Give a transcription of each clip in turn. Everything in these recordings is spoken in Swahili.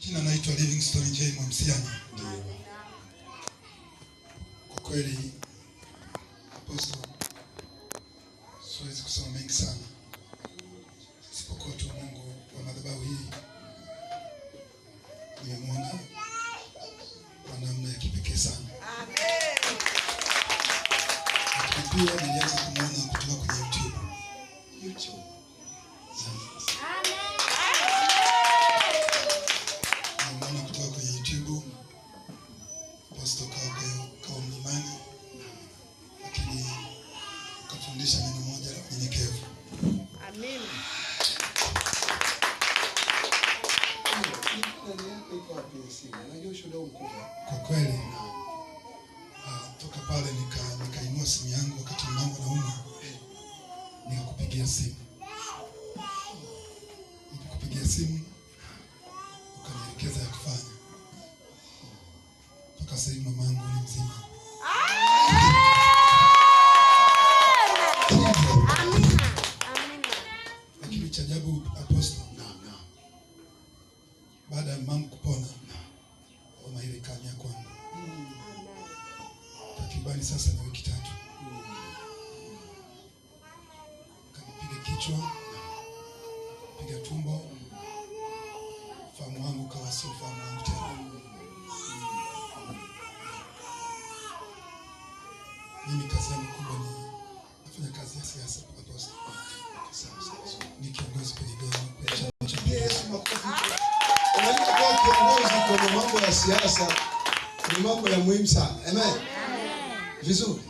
Jina naitwa Livingstone J. Mwamsiani. Kwa kweli Apostle, siwezi kusema mengi sana, isipokuwa tu Mungu wa madhabahu hii nimemwona kwa namna ya kipekee sana. Amen. Pia nilianza kumwona kutoka kwenye YouTube. Nimemwona kutoka kwenye YouTube. Apostle kwa mlimani, lakini kafundisha neno moja la unyenyekevu. Amen. Kwa kweli toka pale nikainua simu yangu wakati mlango nauma, nikakupigia simu. Nikakupigia simu ukanielekeza ya kufanya. Mpaka sasa hivi mamangu ni mzima. Amina. Lakini cha ajabu Apostle, baada ya mamangu kupona, homa ile ikanya kwangu. Takribani sasa na wiki 3. Kanipiga kichwa, piga tumbo, fahamu wangu kawa sio fahamu wangu tena. Mimi kazi yangu kubwa ni nafanya kazi ya siasa Apostle. Ni kiongozi kwenye chama cha Yesu. Unajua kwa kiongozi kwenye mambo ya siasa ni mambo ya muhimu sana. Amen. Vizuri.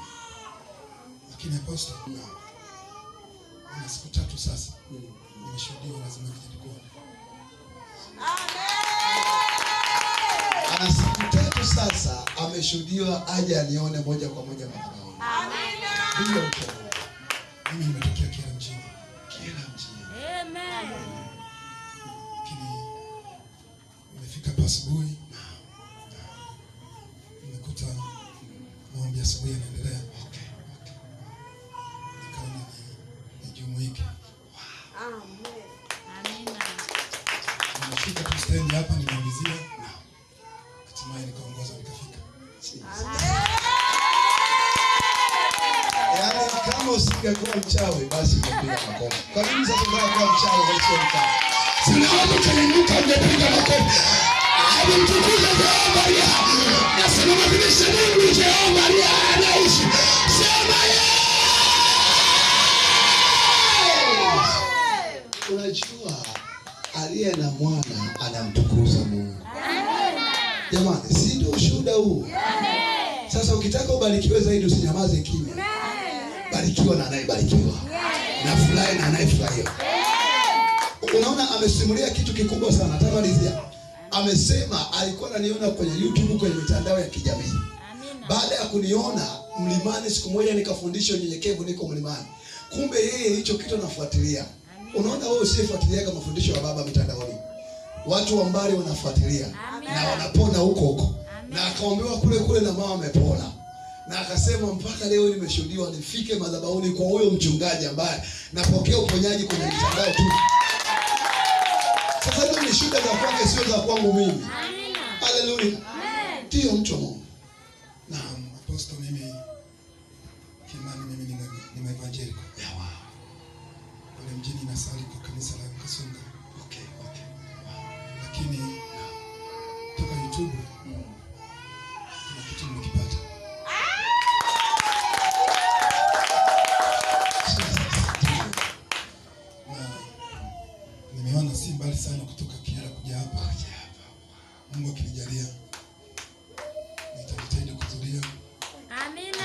Lakini Apostle, na siku 3 sasa nimeshuhudia lazima nijikuone. Ana siku 3 sasa ameshuhudiwa aje anione moja kwa moja madhabahuni. Ndio. Mimi nimetokea kila mjini. Amen. Lakini nimefika hapa asubuhi, nimekuta maombi ya asubuhi yanaendelea. Nikaona nijumuike. Amina. Nimefika tu stand hapa, nimeulizia, hatimaye nikaongoza nikafika. Yaani kama usingekuwa mchawi basi ungepiga makofi. Kwa nini sasa ungekuwa mchawi sio mchawi? Sina watu kaninuka ungepiga makofi. Alimtukuza Jehova Maria. Nasema mtumishi Mungu Jehova Maria anaishi. Sema yeye. Unajua aliye na mwana anamtukuza Mungu. Jamani, si ndio ushuhuda huu? Sasa ukitaka ubarikiwe zaidi usinyamaze kimya. Barikiwa na anayebarikiwa. Na furahi na anayefurahia. Unaona amesimulia kitu kikubwa sana. Atamalizia. Amesema alikuwa ananiona kwenye YouTube, kwenye mitandao ya kijamii. Baada ya kuniona mlimani siku moja nikafundisha unyenyekevu, niko mlimani. Kumbe yeye hicho kitu anafuatilia. Unaona wewe usifuatilia kama mafundisho ya baba mitandaoni. Watu wa mbali wanafuatilia na wanapona huko. Na akaombewa kule na mama amepona. Na akasema mpaka leo nimeshuhudiwa nifike madhabahuni kwa huyo mchungaji ambaye napokea uponyaji kwenye mitandao tu. Sasa hizo ni shuhuda za kwake, sio za kwangu mimi. Haleluya. Ndio mtu wa Mungu. Naam, Apostle, mimi kimani mimi ni evangelical. Pale mjini nasali kwa kanisa la Kasunga. Okay. Lakini toka YouTube kuna kitu nimekipata. Nimeona si mbali sana kutoka Kiara kuja hapa. Mungu akinijalia nitajitahidi kuhudhuria. Amina.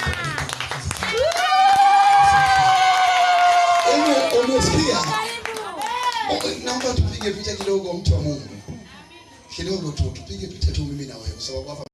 Umesikia? Naomba tupige picha kidogo, mtu wa Mungu. Kidogo tu tupige picha tu mimi na wewe, sababu hapa